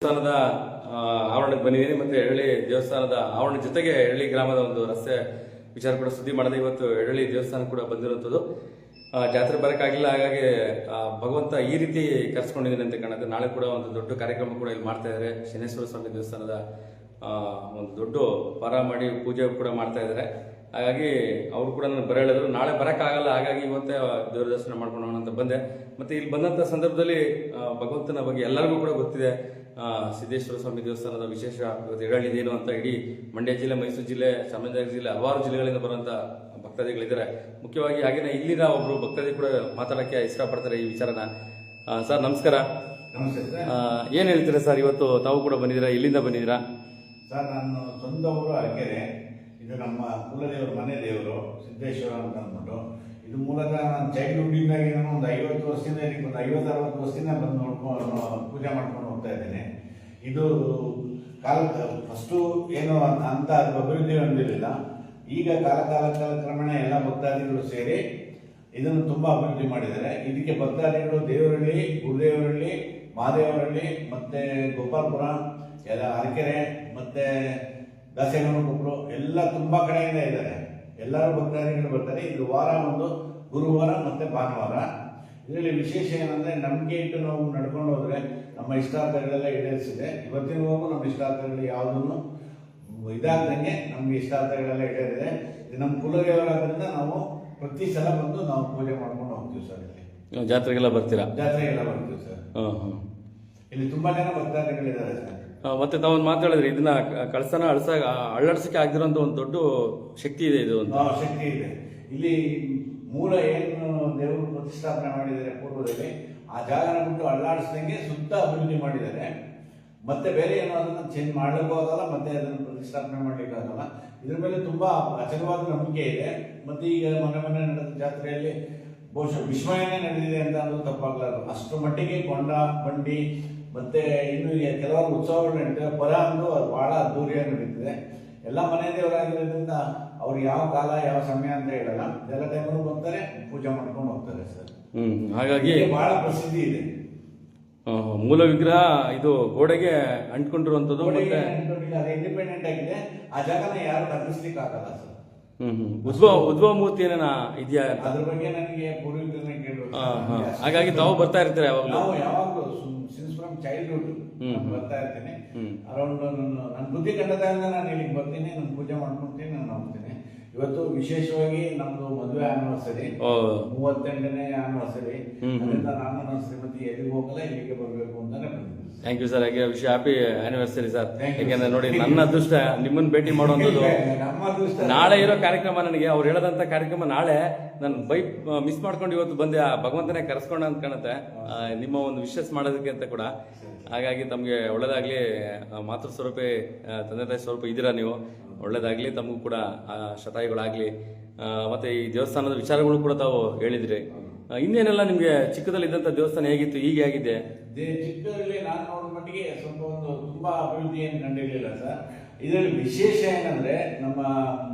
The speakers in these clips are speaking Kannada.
ದೇವಸ್ಥಾನದ ಆವರಣಕ್ಕೆ ಬಂದಿದ್ದೀನಿ ಮತ್ತೆ ಎಳ್ಳಿ ದೇವಸ್ಥಾನದ ಆವರಣ ಜೊತೆಗೆ ಎಳ್ಳಿ ಗ್ರಾಮದ ಒಂದು ರಸ್ತೆ ವಿಚಾರ ಕೂಡ ಸುದ್ದಿ ಮಾಡಿದೆ. ಇವತ್ತು ಎಳ್ಳಿ ದೇವಸ್ಥಾನ ಕೂಡ ಬಂದಿರುವಂಥದ್ದು. ಜಾತ್ರೆ ಬರೋಕ್ಕಾಗಿಲ್ಲ, ಹಾಗಾಗಿ ಭಗವಂತ ಈ ರೀತಿ ಕರ್ಸ್ಕೊಂಡಿದ್ದೀನಿ ಅಂತ ಕಾಣುತ್ತೆ. ನಾಳೆ ಕೂಡ ಒಂದು ದೊಡ್ಡ ಕಾರ್ಯಕ್ರಮ ಕೂಡ ಇಲ್ಲಿ ಮಾಡ್ತಾ ಇದ್ದಾರೆ. ಶನೇಶ್ವರ ಸ್ವಾಮಿ ದೇವಸ್ಥಾನದ ಒಂದು ದೊಡ್ಡ ಪಾರ ಮಾಡಿ ಪೂಜೆ ಕೂಡ ಮಾಡ್ತಾ ಇದ್ದಾರೆ. ಹಾಗಾಗಿ ಅವರು ಕೂಡ ನನಗೆ ಹೇಳಿದ್ರು ನಾಳೆ ಬರೋಕ್ಕಾಗಲ್ಲ, ಹಾಗಾಗಿ ಇವತ್ತೇ ದೇವರ ದರ್ಶನ ಮಾಡ್ಕೊಂಡು ಹೋಗೋಣ ಅಂತ ಬಂದೆ. ಮತ್ತು ಇಲ್ಲಿ ಬಂದಂಥ ಸಂದರ್ಭದಲ್ಲಿ ಭಗವಂತನ ಬಗ್ಗೆ ಎಲ್ಲರಿಗೂ ಕೂಡ ಗೊತ್ತಿದೆ. ಸಿದ್ದೇಶ್ವರ ಸ್ವಾಮಿ ದೇವಸ್ಥಾನದ ವಿಶೇಷ ಇವತ್ತು ಎಳ್ಳಿದೇನು ಅಂತ ಇಡೀ ಮಂಡ್ಯ ಜಿಲ್ಲೆ, ಮೈಸೂರು ಜಿಲ್ಲೆ, ಚಾಮರಾಜನಗರ ಜಿಲ್ಲೆ ಹಲವಾರು ಜಿಲ್ಲೆಗಳಿಂದ ಬರುವಂಥ ಭಕ್ತಾದಿಗಳಿದ್ದಾರೆ. ಮುಖ್ಯವಾಗಿ ಹಾಗೆಯೇ ಇಲ್ಲಿನ ಒಬ್ಬರು ಭಕ್ತಾದಿ ಕೂಡ ಮಾತಾಡೋಕ್ಕೆ ಇಷ್ಟಪಡ್ತಾರೆ ಈ ವಿಚಾರನ. ಸರ್ ನಮಸ್ಕಾರ. ನಮಸ್ತೆ. ಏನು ಹೇಳ್ತೀರಾ ಸರ್, ಇವತ್ತು ತಾವು ಕೂಡ ಬಂದಿದ್ದೀರಾ, ಎಲ್ಲಿಂದ ಬಂದಿದ್ದೀರಾ? ಸರ್ ನಾನು ಸ್ವಂತ ಊರು ಅರಕೆರೆ. ಇದು ನಮ್ಮ ಕುಲದೇವರು, ಮನೆ ದೇವರು ಸಿದ್ದೇಶ್ವರ ಅಂತ ಅಂದ್ಬಿಟ್ಟು. ಇದು ಮೂಲತಃ ನಾನು ಚೈಲ್ಡ್ಹುಡ್ಡಿಂದಾಗಿ ನಾನು ಒಂದು 50 ವರ್ಷದಿಂದ, ಒಂದು 50-60 ವರ್ಷದಿಂದ ಬಂದು ನೋಡ್ಕೊಂಡು ಪೂಜೆ ಮಾಡ್ಕೊಂಡು ಹೋಗ್ತಾ ಇದ್ದೇನೆ. ಇದು ಫಸ್ಟು ಏನು ಅಂತ ಅಭಿವೃದ್ಧಿ ಹೊಂದಿರಲಿಲ್ಲ. ಈಗ ಕಾಲಕ್ರಮೇಣ ಎಲ್ಲ ಭಕ್ತಾದಿಗಳು ಸೇರಿ ಇದನ್ನು ತುಂಬ ಅಭಿವೃದ್ಧಿ ಮಾಡಿದ್ದಾರೆ. ಇದಕ್ಕೆ ಭಕ್ತಾದಿಗಳು ದೇವರಹಳ್ಳಿ, ಗುರುದೇವರಹಳ್ಳಿ, ಮಹಾದೇವರಹಳ್ಳಿ ಮತ್ತು ಗೋಪಾಲಪುರ, ಎಲ್ಲ ಅರಕೆರೆ ಮತ್ತು ದಾಸೇಗೌಡಕೊಪ್ಪಲು ಎಲ್ಲ ತುಂಬ ಕಡೆಯಿಂದ ಇದ್ದಾರೆ. ಎಲ್ಲರೂ ಭಕ್ತಾದಿಗಳು ಬರ್ತಾರೆ. ಇದು ವಾರ ಒಂದು ಗುರುವಾರ ಮತ್ತು ಭಾನುವಾರ. ಇದರಲ್ಲಿ ವಿಶೇಷ ಏನಂದರೆ ನಂಬಿಕೆ ಇಟ್ಟು ನಾವು ನಡ್ಕೊಂಡು ಹೋದರೆ ನಮ್ಮ ಇಷ್ಟಾರ್ಥಗಳೆಲ್ಲ ಈಡೇರಿಸಿದೆ. ಇವತ್ತಿನವರೆಗೂ ನಮ್ಮ ಇಷ್ಟಾರ್ಥಗಳು ಯಾವುದೂ ಇದಾಗ್ದಂಗೆ ನಮಗೆ ಇಷ್ಟಾರ್ಥಗಳೆಲ್ಲ ಈಡೇರಿದೆ. ಇದು ನಮ್ಮ ಕುಲದೇವರಾದ್ರಿಂದ ನಾವು ಪ್ರತಿ ಸಲ ಬಂದು ನಾವು ಪೂಜೆ ಮಾಡ್ಕೊಂಡು ಹೋಗ್ತೀವಿ ಸರ್. ಇಲ್ಲಿ ಜಾತ್ರೆಗೆಲ್ಲ ಬರ್ತೀರಾ? ಜಾತ್ರೆಗೆಲ್ಲ ಬರ್ತೀವಿ ಸರ್. ಇಲ್ಲಿ ತುಂಬಾ ಜನ ಭಕ್ತಾದಿಗಳಿದ್ದಾರೆ ಸರ್. ಮತ್ತೆ ತಾವೊಂದು ಮಾತಾಡಿದ್ರಿ, ಇದನ್ನ ಕಳಸನ ಅಳ್ಳಡ್ಸಕ್ಕೆ ಆಗಿರೋಂಥ ಒಂದು ದೊಡ್ಡ ಶಕ್ತಿ ಇದೆ. ಇದು ಒಂದು ಶಕ್ತಿ ಇದೆ. ಇಲ್ಲಿ ಮೂಲ ಏನು ದೇವರು ಪ್ರತಿಷ್ಠಾಪನೆ ಮಾಡಿದ್ದಾರೆ ಪೂರ್ವದಲ್ಲಿ, ಆ ಜಾಗನ ಬಿಟ್ಟು ಅಳ್ಳಾಡಿಸ್ದಂಗೆ ಸುತ್ತ ಅಭಿವೃದ್ಧಿ ಮಾಡಿದ್ದಾರೆ. ಮತ್ತೆ ಬೇರೆ ಏನೋ ಅದನ್ನು ಚೇಂಜ್ ಮಾಡ್ಲಿಕ್ಕೂ ಆಗಲ್ಲ, ಮತ್ತೆ ಅದನ್ನು ಪ್ರತಿಷ್ಠಾಪನೆ ಮಾಡ್ಲಿಕ್ಕೆ ಆಗಲ್ಲ. ಇದ್ರ ಮೇಲೆ ತುಂಬಾ ಅಚಲವಾದ ನಂಬಿಕೆ ಇದೆ. ಮತ್ತೆ ಈಗ ಮೊನ್ನೆ ನಡೆದ ಜಾತ್ರೆಯಲ್ಲಿ ಬಹುಶಃ ವಿಸ್ಮಯನೇ ನಡೆದಿದೆ ಅಂತ ಅನ್ನೋದು ತಪ್ಪಾಗಲಾರದು. ಅಷ್ಟು ಮಟ್ಟಿಗೆ ಕೊಂಡ ಬಂಡಿ ಮತ್ತೆ ಇನ್ನು ಕೆಲವರು ಉತ್ಸವಗಳು ನಡೀತವೆ. ಪರ ಅಂದು ಅದು ಬಹಳ ಅದ್ದೂರಿಯಾಗಿ ನಡೀತದೆ. ಎಲ್ಲ ಮನೆ ದೇವರಾಗಿರೋದ್ರಿಂದ ಅವ್ರು ಯಾವ ಕಾಲ ಯಾವ ಸಮಯ ಅಂತ ಹೇಳಲ್ಲ, ಎಲ್ಲ ಟೈಮಲ್ಲೂ ಬರ್ತಾರೆ, ಪೂಜೆ ಮಾಡ್ಕೊಂಡು ಹೋಗ್ತಾರೆ ಸರ್. ಹಾಗಾಗಿ ಬಹಳ ಪ್ರಸಿದ್ಧಿ ಇದೆ. ಮೂಲ ವಿಗ್ರಹ ಇದು ಗೋಡೆಗೆ ಅಂಟ್ಕೊಂಡಿರುವಂತದ್ದು, ಇಂಡಿಪೆಂಡೆಂಟ್ ಆಗಿದೆ. ಆ ಜಾಗನ ಯಾರು ತಪ್ಪಿಸ್ಲಿಕ್ಕೆ ಆಗಲ್ಲ ಸರ್. ಉದ್ಭವ ಮೂರ್ತಿ ಏನೇನ ಇದೆಯಾ? ಅದ್ರ ಬಗ್ಗೆ ನನಗೆ ಪೂರ್ವಿಕರನ್ನ ಕೇಳಬೇಕು. ಹಾಗಾಗಿ ತಾವು ಬರ್ತಾ ಇರ್ತೀರಾ ಯಾವಾಗಲೂ? ನಾವು ಯಾವಾಗಲೂ ಸಿನ್ಸ್ ಫ್ರಮ್ ಚೈಲ್ಡ್ಹುಡ್ ಬರ್ತಾ ಇರ್ತೀನಿ. ಅರೌಂಡ್ ನನ್ನ ಬುದ್ಧಿ ಕಂಡದಾಗಿಂದ ನಾನು ಇಲ್ಲಿಗೆ ಬರ್ತೀನಿ, ನಾನು ಪೂಜೆ ಮಾಡ್ಕೊಂತೀನಿ, ನಾನು ಹೋಗ್ತೀನಿ. ಇವತ್ತು ವಿಶೇಷವಾಗಿ ನಮ್ದು ಮದುವೆ ಆನಿವರ್ಸರಿ, 38ನೇ ಆನಿವರ್ಸರಿ. ಅದರಿಂದ ನಾನು ನನ್ನ ಶ್ರೀಮತಿ ಎಲ್ಲಿಗೆ ಹೋಗಲ್ಲ, ಇಲ್ಲಿಗೆ ಬರಬೇಕು ಅಂತಾನೆ ಬಂದಿದ್ದೀನಿ. Thank you sir. Happy anniversary sir. ಯಾಕೆಂದ್ರೆ ನೋಡಿ, ನನ್ನ ಅದೃಷ್ಟ ನಿಮ್ಮನ್ನು ಭೇಟಿ ಮಾಡುವಂಥದ್ದು. ನಾಳೆ ಇರೋ ಕಾರ್ಯಕ್ರಮ ನನಗೆ ಅವ್ರು ಹೇಳದಂತ ಕಾರ್ಯಕ್ರಮ ನಾಳೆ. ನಾನು ಬೈಕ್ ಮಿಸ್ ಮಾಡ್ಕೊಂಡು ಇವತ್ತು ಬಂದೆ. ಭಗವಂತನೇ ಕರೆಸ್ಕೊಂಡ ಅಂತ ಕಾಣುತ್ತೆ ನಿಮ್ಮ ಒಂದು ವಿಶಸ್ ಮಾಡೋದಕ್ಕೆ ಅಂತ ಕೂಡ. ಹಾಗಾಗಿ ತಮಗೆ ಒಳ್ಳೇದಾಗ್ಲಿ. ಮಾತೃ ಸ್ವರೂಪೇ, ತಂದೆ ತಾಯಿ ಸ್ವರೂಪ ಇದ್ದೀರಾ ನೀವು. ಒಳ್ಳೇದಾಗ್ಲಿ ತಮಗೂ ಕೂಡ, ಶತಾಯುಗಳಾಗ್ಲಿ. ಮತ್ತೆ ಈ ದೇವಸ್ಥಾನದ ವಿಚಾರಗಳು ಕೂಡ ತಾವು ಹೇಳಿದ್ರಿ. ಇನ್ನೇನೆಲ್ಲ ನಿಮ್ಗೆ ಚಿಕ್ಕದಲ್ಲಿ ಇದ್ದಂತ ದೇವಸ್ಥಾನ ಹೇಗಿತ್ತು, ಹೀಗೆ ಆಗಿದೆ? ಚಿಕ್ಕದಲ್ಲಿ ನಾನು ನೋಡಿದ ಮಟ್ಟಿಗೆ ಸ್ವಲ್ಪ ಒಂದು ತುಂಬಾ ಅಭಿವೃದ್ಧಿ ಏನು ಕಂಡಿರಲಿಲ್ಲ ಸರ್. ಇದರಲ್ಲಿ ವಿಶೇಷ ಏನಂದ್ರೆ ನಮ್ಮ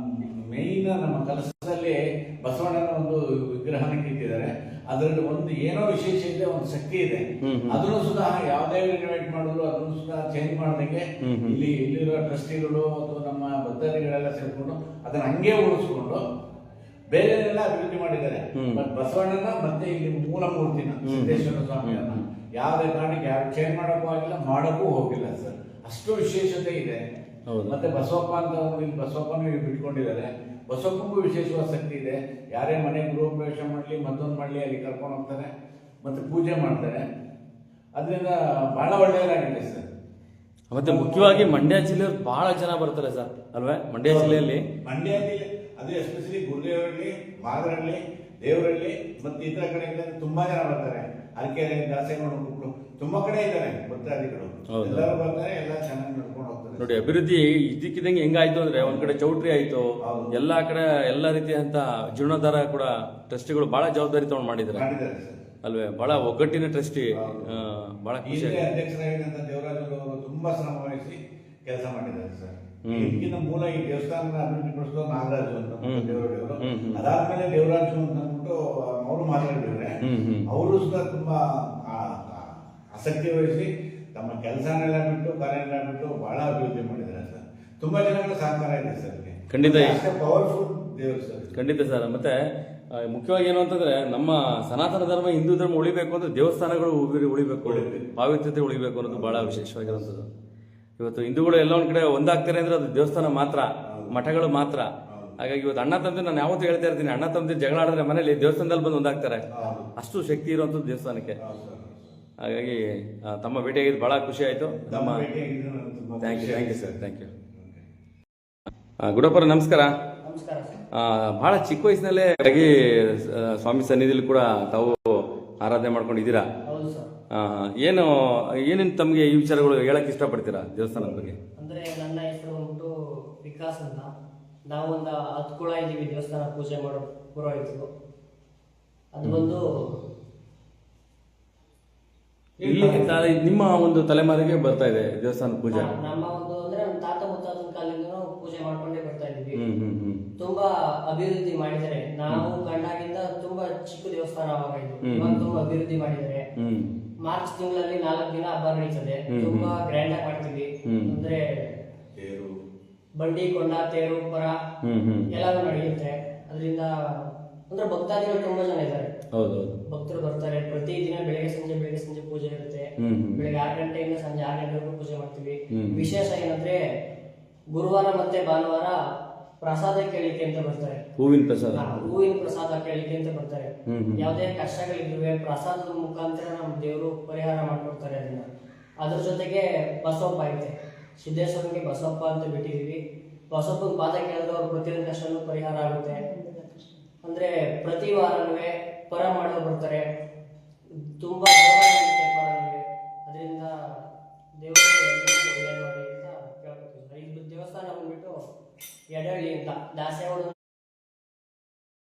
ಮೇಯ್ನ್ ನಮ್ಮ ಕಲಸದಲ್ಲಿ ಬಸವಣ್ಣನ ಒಂದು ವಿಗ್ರಹನ ಇಟ್ಟಿದ್ದಾರೆ. ಅದರಲ್ಲಿ ಒಂದು ಏನೋ ವಿಶೇಷ ಇದೆ, ಒಂದು ಶಕ್ತಿ ಇದೆ. ಅದನ್ನು ಸುಧಾ ಯಾವುದೇ ರಿನೋವೇಟ್ ಮಾಡಿದ್ರು ಅದನ್ನು ಸುಧಾ ಚೇಂಜ್ ಮಾಡ್ದಂಗೆ ಇಲ್ಲಿರೋ ಟ್ರಸ್ಟಿಗಳು ಅಥವಾ ನಮ್ಮ ಭಕ್ತಾದಿಗಳೆಲ್ಲ ಸೇರ್ಕೊಂಡು ಅದನ್ನ ಹಂಗೆ ಉಳಿಸ್ಕೊಂಡು ಬೇರೆಲ್ಲ ಅಭಿವೃದ್ಧಿ ಮಾಡಿದ್ದಾರೆ. ಬಸವಣ್ಣನ ಮತ್ತೆ ಇಲ್ಲಿ ಮೂಲ ಮೂರ್ತಿನ ಸಿದ್ದೇಶ್ವರ ಸ್ವಾಮಿಯನ್ನ ಯಾವುದೇ ಕಾರಣಕ್ಕೆ ಯಾರು ಚೇಂಜ್ ಮಾಡೋಕ್ಕೂ ಆಗಿಲ್ಲ, ಮಾಡೋಕ್ಕೂ ಹೋಗಿಲ್ಲ ಸರ್. ಅಷ್ಟು ವಿಶೇಷತೆ ಇದೆ. ಮತ್ತೆ ಬಸವಪ್ಪ ಅಂತ ಇಲ್ಲಿ ಬಸವಪ್ಪನೂ ಬಿಟ್ಕೊಂಡಿದ್ದಾರೆ. ಬಸವಪ್ಪನಿಗೂ ವಿಶೇಷವಾದ ಶಕ್ತಿ ಇದೆ. ಯಾರೇ ಮನೆ ಗೃಹ ಪ್ರವೇಶ ಮಾಡಲಿ, ಮತ್ತೊಂದು ಮಾಡಲಿ, ಅಲ್ಲಿ ಕರ್ಕೊಂಡು ಹೋಗ್ತಾರೆ, ಮತ್ತೆ ಪೂಜೆ ಮಾಡ್ತಾರೆ. ಅದರಿಂದ ಬಹಳ ಒಳ್ಳೆಯದಾಗಿದೆ ಸರ್. ಮತ್ತೆ ಮುಖ್ಯವಾಗಿ ಮಂಡ್ಯ ಜಿಲ್ಲೆಯವ್ರು ಬಹಳ ಜನ ಬರ್ತಾರೆ ಸರ್, ಅಲ್ವೇ? ಮಂಡ್ಯ ಜಿಲ್ಲೆಯಲ್ಲಿ ಅದು ಎಸ್ಪೆಷಲಿ ಗುರುದೇವರಹಳ್ಳಿ, ಮಾದರಹಳ್ಳಿ, ದೇವರಹಳ್ಳಿ ಮತ್ತೆ ಇತರ ಕಡೆಗಳಿಂದ ತುಂಬಾ ಜನ ಬರ್ತಾರೆ. ಅರಕೆರೆ, ದಾಸೇಗೌಡಕೊಪ್ಪಲು ತುಂಬಾ ಕಡೆ ಇದ್ದಾರೆ ಭಕ್ತಾದಿಗಳು. ಎಲ್ಲರೂ ಬರ್ತಾರೆ, ಎಲ್ಲ ಚೆನ್ನಾಗಿ ನಡ್ಕೊಂಡು ಹೋಗ್ತಾರೆ. ನೋಡಿ, ಅಭಿವೃದ್ಧಿ ಇದಕ್ಕಿದಂಗೆ ಹೆಂಗಾಯ್ತು ಅಂದ್ರೆ, ಒಂದ್ ಕಡೆ ಚೌಟ್ರಿ ಆಯ್ತು, ಎಲ್ಲಾ ಕಡೆ ಎಲ್ಲಾ ರೀತಿಯಂತ ಜೀರ್ಣೋದ್ಧಾರ ಕೂಡ ಟ್ರಸ್ಟಿಗಳು ಬಹಳ ಜವಾಬ್ದಾರಿ ತಗೊಂಡು ಮಾಡಿದ್ದಾರೆ ಅಲ್ವೇ? ಬಹಳ ಒಗ್ಗಟ್ಟಿನ ಟ್ರಸ್ಟಿ. ಬಹಳ ಖುಷಿ. ಅಧ್ಯಕ್ಷರಾಗಿದ್ದಂತ ದೇವರಾಜ್ ಅವರು ತುಂಬಾ ಶ್ರಮ ವಹಿಸಿ ಕೆಲಸ ಮಾಡಿದ್ದಾರೆ ಸರ್. ಇದಕ್ಕಿಂತ ಮೂಲ ಈ ದೇವಸ್ಥಾನ ಅಭಿವೃದ್ಧಿ ಪಡಿಸೋದು ನಾಗರಾಜು ಅಂತ ದೇವರವರು. ಅದಾದ್ಮೇಲೆ ದೇವರಾಜು ಅಂತ ಅಂದ್ಬಿಟ್ಟು ಅವರು ಮಾತಾಡಿದ್ರೆ ಅವರು ಸುಧಾ ತುಂಬಾ ಆಸಕ್ತಿ ವಹಿಸಿ ತಮ್ಮ ಕೆಲಸನೆಲ್ಲ ಬಿಟ್ಟು ಕಾರ್ಯನೆಲ್ಲ ಬಿಟ್ಟು ಬಹಳ ಅಭಿವೃದ್ಧಿ ಮಾಡಿದ್ದಾರೆ ಸರ್. ತುಂಬಾ ಜನಗಳ ಸಹಕಾರ ಇದೆ ಸರ್ ಇದಕ್ಕೆ. ಖಂಡಿತ. ಅಷ್ಟೇ ಪವರ್ಫುಲ್ ದೇವರು ಸರ್. ಖಂಡಿತ ಸರ್. ಮತ್ತೆ ಮುಖ್ಯವಾಗಿ ಏನು ಅಂತಂದ್ರೆ ನಮ್ಮ ಸನಾತನ ಧರ್ಮ ಹಿಂದೂ ಧರ್ಮ ಉಳಿಬೇಕು ಅಂದ್ರೆ ದೇವಸ್ಥಾನಗಳು ಉಳಿಬೇಕು, ಪಾವಿತ್ರ್ಯತೆ ಉಳಿಬೇಕು ಅನ್ನೋದು ಬಹಳ ವಿಶೇಷವಾಗಿರುವಂಥದ್ದು. ಇವತ್ತು ಹಿಂದೂಗಳು ಎಲ್ಲ ಒಂದ್ ಕಡೆ ಒಂದಾಗ್ತಾರೆ ಅಂದ್ರೆ ಅದು ದೇವಸ್ಥಾನ ಮಾತ್ರ, ಮಠಗಳು ಮಾತ್ರ. ಹಾಗಾಗಿ ಇವತ್ತು ಅಣ್ಣ ತಮ್ಮದಿ ನಾನು ಯಾವತ್ತೂ ಹೇಳ್ತಾ ಇರ್ತೀನಿ, ಅಣ್ಣ ತಮ್ಮದಿ ಜಗಳ ಆಡಿದ್ರೆ ಮನೇಲಿ ದೇವಸ್ಥಾನದಲ್ಲಿ ಬಂದು ಒಂದಾಗ್ತಾರೆ. ಅಷ್ಟು ಶಕ್ತಿ ಇರುವಂಥದ್ದು ದೇವಸ್ಥಾನಕ್ಕೆ. ಹಾಗಾಗಿ ತಮ್ಮ ಭೇಟಿಯಾಗಿದ್ದು ಬಹಳ ಖುಷಿ ಆಯ್ತು. ನಮ್ಮ thank you sir, thank you. ಗುಡಪ್ಪರ ನಮಸ್ಕಾರ. ನಮಸ್ಕಾರ ಸರ್. ಬಹಳ ಚಿಕ್ಕ ವಯಸ್ಸಿನಲ್ಲೇ ಸ್ವಾಮಿ ಸನ್ನಿಧಿಲಿ ಕೂಡ ತಾವು ಆರಾಧನೆ ಮಾಡ್ಕೊಂಡಿದ್ದೀರಾ. ಹೌದು ಸರ್. ಏನೇನು ತಮಗೆ ಈ ವಿಚಾರಗಳು ಹೇಳಕ್ ಇಷ್ಟಪಡ್ತೀರಾ ದೇವಸ್ಥಾನದ ಬಗ್ಗೆ? ಅಂದ್ರೆ ನನ್ನ ಹೆಸರು ಬಂದ್ಬಿಟ್ಟು ವಿಕಾಸ್ ಅಂತ. ನಾವು ಒಂದು 10 ಕುಳ ಇದ್ದೀವಿ ದೇವಸ್ಥಾನ ಪೂಜೆ ಮಾಡೋ ಪುರೋಹಿತರು. ಅದು ಬಂದು ಇಲ್ಲಿ ನಿಮ್ಮ ಒಂದು ತಲೆಮಾರಿಗೆ ಬರ್ತಾ ಇದೆ ದೇವಸ್ಥಾನ ಪೂಜೆ. ನಮ್ಮ ಒಂದು ಅಂದ್ರೆ ನಮ್ಮ ತಾತ ಮುತ್ತಾತನ ಕಾಲದಿಂದ ಪೂಜೆ ಮಾಡ್ಕೊಂಡೇ ಬರ್ತಾ ಇದ್ದೀವಿ. ತುಂಬಾ ಅಭಿವೃದ್ಧಿ ಮಾಡಿದ್ದಾರೆ. ನಾವು ಕಂಡಾಗಿಂದ ತುಂಬಾ ಚಿಕ್ಕ ದೇವಸ್ಥಾನ ಅವಾಗ ಇದು. ಇವಾಗ ತುಂಬಾ ಅಭಿವೃದ್ಧಿ ಮಾಡಿದ್ದಾರೆ. ಮಾರ್ಚ್ ತಿಂಗಳಲ್ಲಿ 4 ದಿನ ಹಬ್ಬ ನಡೀತದೆ. ತುಂಬಾ ಗ್ರ್ಯಾಂಡ್ ಆಗಿ ಮಾಡ್ತೀವಿ. ಅಂದ್ರೆ ಬಂಡಿ ಕೊಂಡ ತೇರು ಪರ ಎಲ್ಲಾನು ನಡೆಯುತ್ತೆ. ಅದರಿಂದ ಅಂದ್ರೆ ಭಕ್ತಾದಿಗಳು ತುಂಬಾ ಜನ ಇದ್ದಾರೆ. ಭಕ್ತರು ಬರ್ತಾರೆ. ಪ್ರತಿ ದಿನ ಬೆಳಗ್ಗೆ ಸಂಜೆ ಪೂಜೆ ಇರುತ್ತೆ. ಬೆಳಗ್ಗೆ 6 ಗಂಟೆಯಿಂದ ಸಂಜೆ 6 ಗಂಟೆವರೆಗೂ ಪೂಜೆ ಮಾಡ್ತೀವಿ. ವಿಶೇಷ ಏನಂದ್ರೆ ಗುರುವಾರ ಮತ್ತೆ ಭಾನುವಾರ ಪ್ರಸಾದ ಕೇಳಿಕೆ ಅಂತ ಬರ್ತಾರೆ. ಹೂವಿನ ಪ್ರಸಾದ ಕೇಳಿಕೆ ಅಂತ ಬರ್ತಾರೆ. ಯಾವುದೇ ಕಷ್ಟಗಳಿದ್ರುವೆ ಪ್ರಸಾದದ ಮುಖಾಂತರ ನಮ್ಮ ದೇವರು ಪರಿಹಾರ ಮಾಡ್ಕೊಡ್ತಾರೆ. ಅದ್ರ ಜೊತೆಗೆ ಬಸವಪ್ಪ ಐತೆ. ಸಿದ್ದೇಶ್ವರನಿಗೆ ಬಸವಪ್ಪ ಅಂತ ಬಿಟ್ಟಿದೀವಿ. ಬಸವಪ್ಪನ ಪಾದ ಕೇಳಿದ್ರೆ ಅವ್ರ ಪ್ರತಿಯೊಂದು ಕಷ್ಟನೂ ಪರಿಹಾರ ಆಗುತ್ತೆ. ಅಂದ್ರೆ ಪ್ರತಿ ವಾರನೂ ಪರ ಮಾಡೋರು ಬರ್ತಾರೆ. ತುಂಬಾ ಅದರಿಂದ ದೇವರು ಒಳ್ಳೆ ಮಾಡಿ ಅಂತ ಕೇಳ್ಕೊತೀವಿ. ಇದು ದೇವಸ್ಥಾನ ಬಂದ್ಬಿಟ್ಟು ಎಡಹಳ್ಳಿ ಅಂತ ದಾಸೇವಾಡ